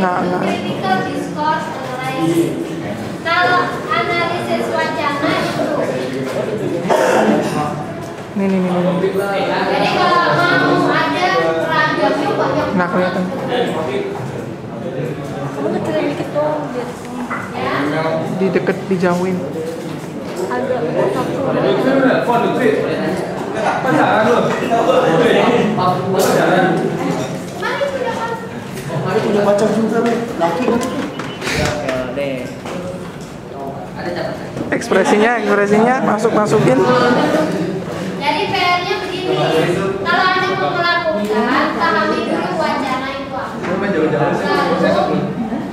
itu critical discourse analysis. Kalau analisis wacana itu. Nih. Jadi kalau mau ada ragamnya banyak. Nah, kelihatan. Kamu kecilin dikit dong biar Ya. Di deket dijauhin. agak satu. Mari sudah kan. Mari punya pacar juga nih, laki kan? Ekspresinya masukin. Jadi PR-nya begini. Kalau Anda mau melakukan, pahami dulu wacana itu apa. Lalu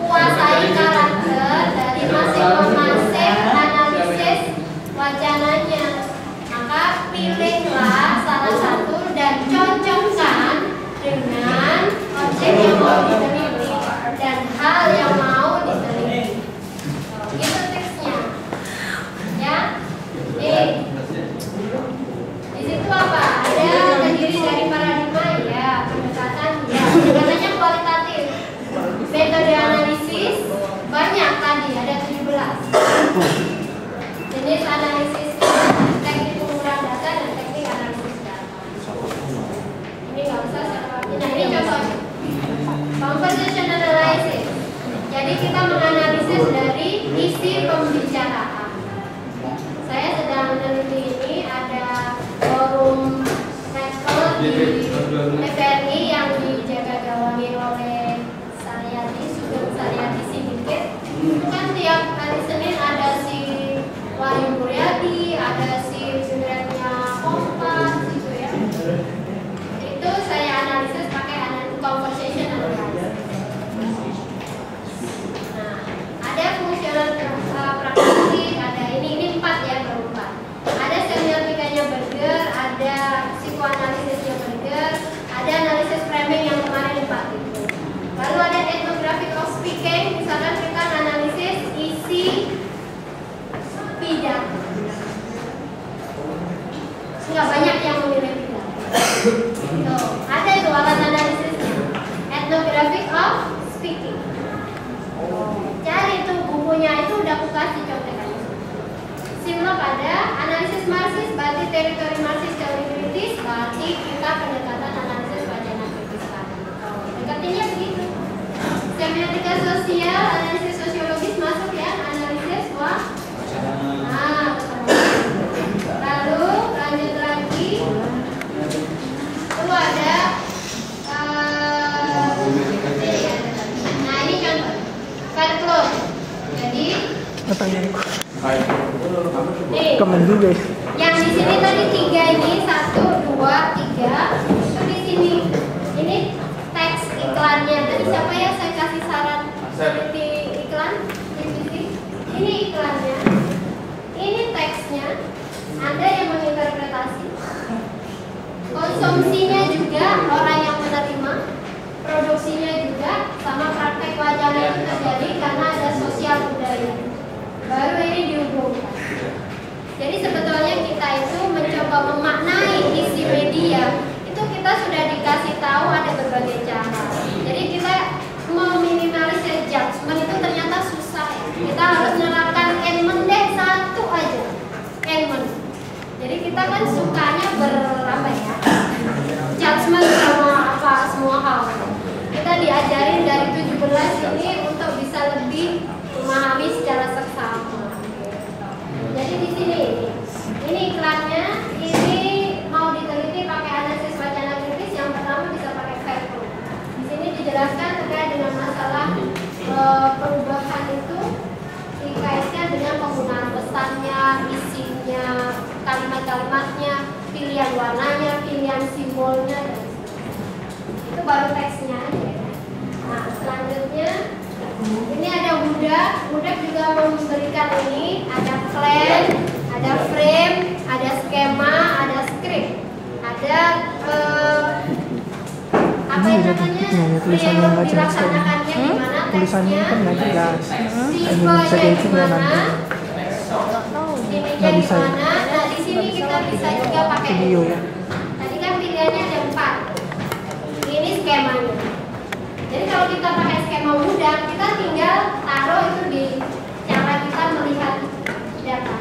kuasai karakter dari masing-masing analisis wacananya. Maka pilihlah salah satu dan cocokkan dengan objek yang mau diteliti dan hal yang mau diteliti. Itu teksnya. Ya. Di situ apa? Ada terdiri dari paradigma ya, pendekatan ya. Pendekatannya kualitatif. Metode analisis banyak tadi, ada 17. Jenis analisis, teknik pengumpulan data dan teknik analisis data. Ini nggak usah saya. Nah, ini contohnya. Conversation analysis. Jadi kita menganalisis dari isi pembicaraan. Saya sedang meneliti ini, ada forum level di TVRI yang dijaga gawangi oleh Sugeng Saryadi Sindikit. Itu kan tiap hari Senin ada si Wahyu Muryadi, ada si jurnalis Kompas gitu ya. Itu saya analisis pakai conversation analysis. Nah, ada fungsional praktik, ada ini 4 ya, baru 4. Ada semiotikanya Berger, ada psikoanalisisnya Berger, ada analisis framing yang kemarin 4 itu. Lalu ada ethnographic of speaking, misalkan kita analisis isi pidato. Nggak banyak yang memilih pidato. Tuh, ada itu alat analisisnya. Ethnographic of speaking. Cari itu bukunya, itu udah aku kasih contekannya. Simlog ada, analisis Marxis, berarti teritori Marxis teori kritis, berarti kita pendekatan analisis wacana kritis tadi. Dekatinya begitu. Semiotika sosial, analisis sosiologis masuk ya, analisis nah, lalu lanjut lagi. Itu ada nah ini contoh Fairclough. Jadi Pertanyaanku. nih, Kemen juga ya. yang di sini tadi 3 ini 1, 2, 3. Itu di sini. Ini teks iklannya. Tadi siapa ya saya kasih saran di iklan? Ini iklannya. Ini teksnya. Anda yang menginterpretasi. Konsumsinya juga orang yang menerima. Produksinya juga, sama praktek wacana itu terjadi karena ada sosial budaya. Baru ini dihubungkan. Jadi sebetulnya kita itu mencoba memaknai isi media. Itu kita sudah dikasih tahu ada berbagai cara. Jadi kita meminimalisir judgment itu ternyata susah ya. Kita harus menerapkan Kahneman deh, 1 aja. Kahneman. Jadi kita kan sukanya judgment sama apa semua hal. Kita diajarin dari 17 ini untuk bisa lebih memahami secara seksama. Jadi di sini ini iklannya, ini mau diteliti pakai analisis wacana kritis. Yang pertama bisa pakai Fairclough. Di sini dijelaskan terkait dengan masalah perubahan itu dikaitkan dengan penggunaan pesannya, isinya, kalimat-kalimatnya, pilihan warnanya, pilihan simbolnya, dan itu baru teksnya aja. Nah, selanjutnya ini ada Hudak juga memberikan ini, ada plan, ada frame, ada skema, ada script, ada apa yang namanya, tulisannya nggak jelas kan? dilaksanakannya gimana, Tulisannya teksnya, kan nggak jelas. tipenya gimana, Nggak ininya bisa ya? gimana. Nah, di sini kita bisa juga pakai Video ya. Tadi kan pilihannya ada 4. Ini skemanya. Jadi kalau kita pakai skema mau mudah, kita tinggal taruh itu di cara kita melihat data.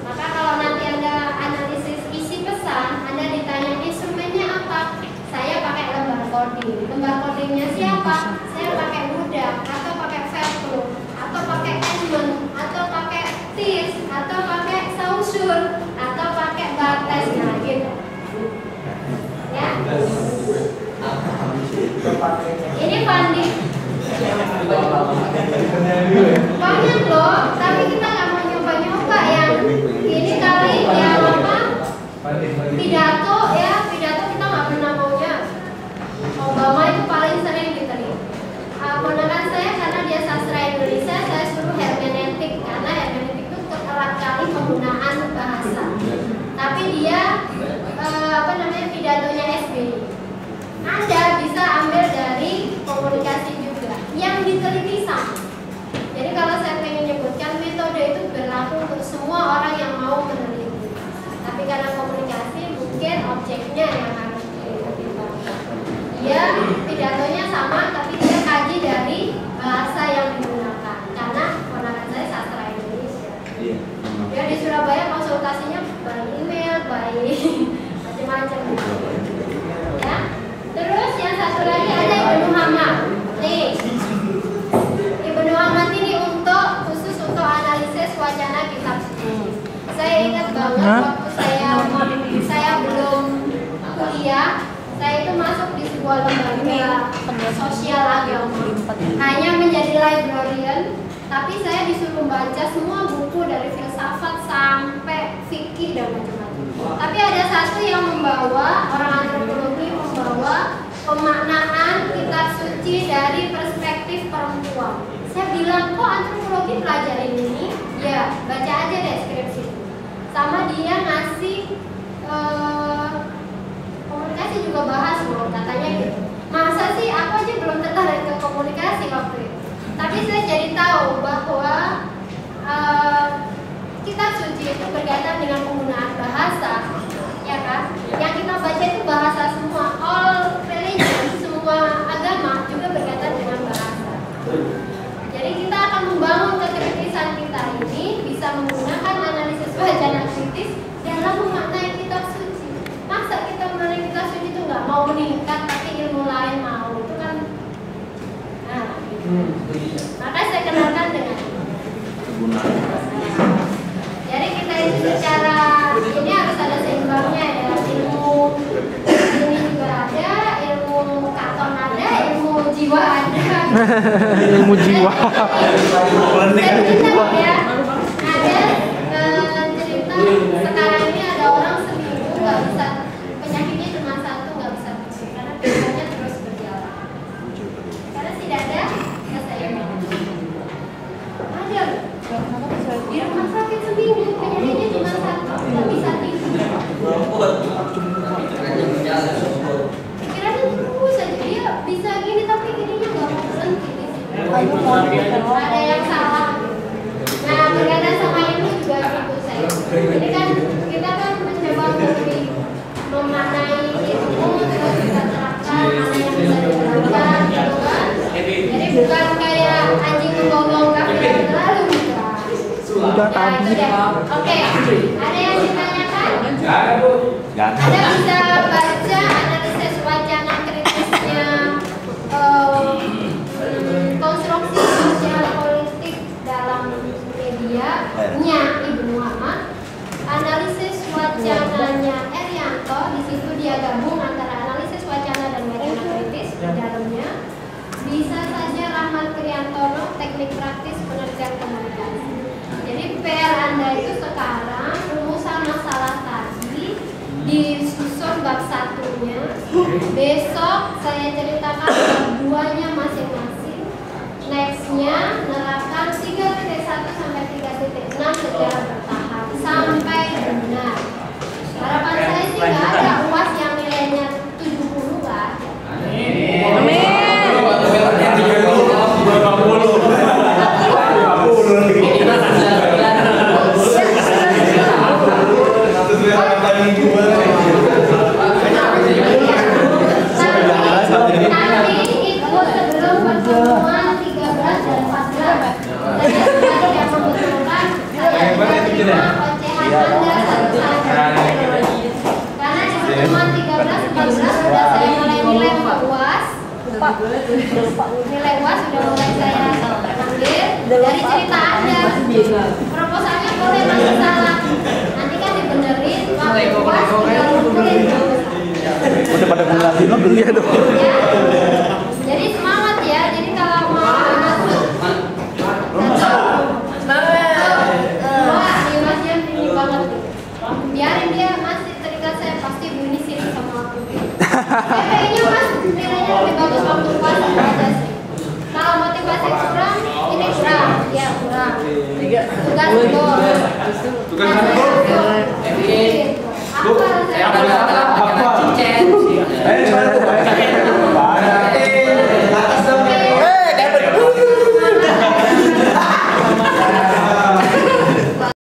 Maka kalau nanti Anda analisis isi pesan, Anda ditanya instrumennya apa? Saya pakai lembar coding. Lembar codingnya siapa? Saya pakai Budak, atau pakai Verflow, atau pakai Edmund, atau pakai TIS, atau pakai Saussure, atau pakai Bartes, nah gitu. Ya. Ini Pandi. Banyak loh, tapi kita nggak mau nyoba-nyoba yang ini kali yang apa? Pidato ya, pidato kita nggak pernah maunya. Obama itu paling sering diterima. Ponakan saya karena dia sastra Indonesia, saya suruh hermeneutik karena hermeneutik itu erat kali penggunaan bahasa. Tapi dia pidatonya SBY. Anda bisa ambil dari komunikasi juga yang diteliti sama. Jadi kalau saya ingin menyebutkan metode itu berlaku untuk semua orang yang mau meneliti. Tapi karena komunikasi mungkin objeknya yang harus dipertimbangkan. Dia pidatonya sama, tapi dia kaji dari bahasa yang digunakan. Karena ponakan saya sastra Indonesia. Dia di Surabaya konsultasinya by email, by macam-macam. Ya. Terus yang satu lagi ada Ibnu Muhammad. Nih, Ibnu Muhammad ini khusus untuk analisis wacana kitab suci. Saya ingat banget waktu saya belum kuliah, saya itu masuk di sebuah lembaga sosial agama, hanya menjadi librarian, tapi saya disuruh baca semua buku dari filsafat sampai fikih dan macam-macam. Tapi ada satu yang membawa, orang antropologi membawa pemaknaan kitab suci dari perspektif perempuan. Saya bilang, kok antropologi pelajarin ini? Ya, baca aja deskripsi. Sama dia ngasih komunikasi juga bahas loh, katanya gitu. Masa sih aku aja belum tertarik ke komunikasi waktu itu. Tapi saya jadi tahu bahwa kitab suci itu berkaitan dengan penggunaan bahasa, ya kan? Yang kita baca itu bahasa semua, all religion, semua agama juga berkaitan dengan bahasa. Jadi kita akan membangun kekritisan kita ini bisa menggunakan analisis wacana kritis dalam memaknai kitab suci. Masa kita memaknai kitab suci itu nggak mau meningkat, tapi ilmu lain mau, itu kan? Nah, gitu. Maka saya kenalkan dengan jadi kita itu secara ini harus ada seimbangnya ya, ilmu ini juga ada, ilmu katon ada, ilmu jiwa ada. Ilmu jiwa. Saya cerita ya, ada cerita sekarang ini ada orang seminggu nggak bisa, penyakitnya cuma satu, nggak bisa tidur karena pikirannya terus berjalan. Karena tidak ada keseimbangan. Ada di rumah sakit seminggu, penyakitnya cuma satu, nggak bisa tidur. Pikirannya terus saja, dia bisa gini tapi gininya nggak mau berhenti di sini. Ada yang salah. Nah, berkaitan sama ilmu juga gitu saya. Jadi kan kita kan mencoba lebih memaknai ilmu, terus kita terapkan mana yang bisa diterapkan, gitu kan. Jadi bukan kayak anjing menggonggong kaki yang terlalu gitu. Udah tadi. Oke, ada yang ditanyakan? Anda bisa baca analisis wacana kritisnya konstruksi sosial politik dalam media-nya Ibnu Muhammad. Analisis wacananya Erianto, di situ dia gabung antara analisis wacana dan wacana kritis di dalamnya. Bisa saja Rahmat Kriantono, teknik praktis pengertian komunikasi. Jadi PR Anda itu sekarang rumusan masalah tadi disusun bab satunya. Besok saya ceritakan bab 2-nya masing-masing. Nextnya nerapkan 3.1 sampai 3.6 secara bertahap sampai benar. Harapan saya sih nggak ada UAS yang nilainya 70 nggak ada. Amin. Nanti ikut sebelum Nilai UAS sudah mulai saya panggil dari cerita Anda. Proposalnya boleh masih salah. Nanti kan dibenerin, waktu UAS tinggal ngumpulin. Udah pada ngeliatin lo beli dong. Ya. Jadi semangat ya. Jadi kalau mau masuk wah, Masnya ini banget nih. Biarin dia masih terikat saya pasti bunyi sih sama aku. Kayaknya mas nilainya lebih bagus waktu puasa aja sih. Kalau motivasi kurang, ini kurang, ya kurang. Tugas bos.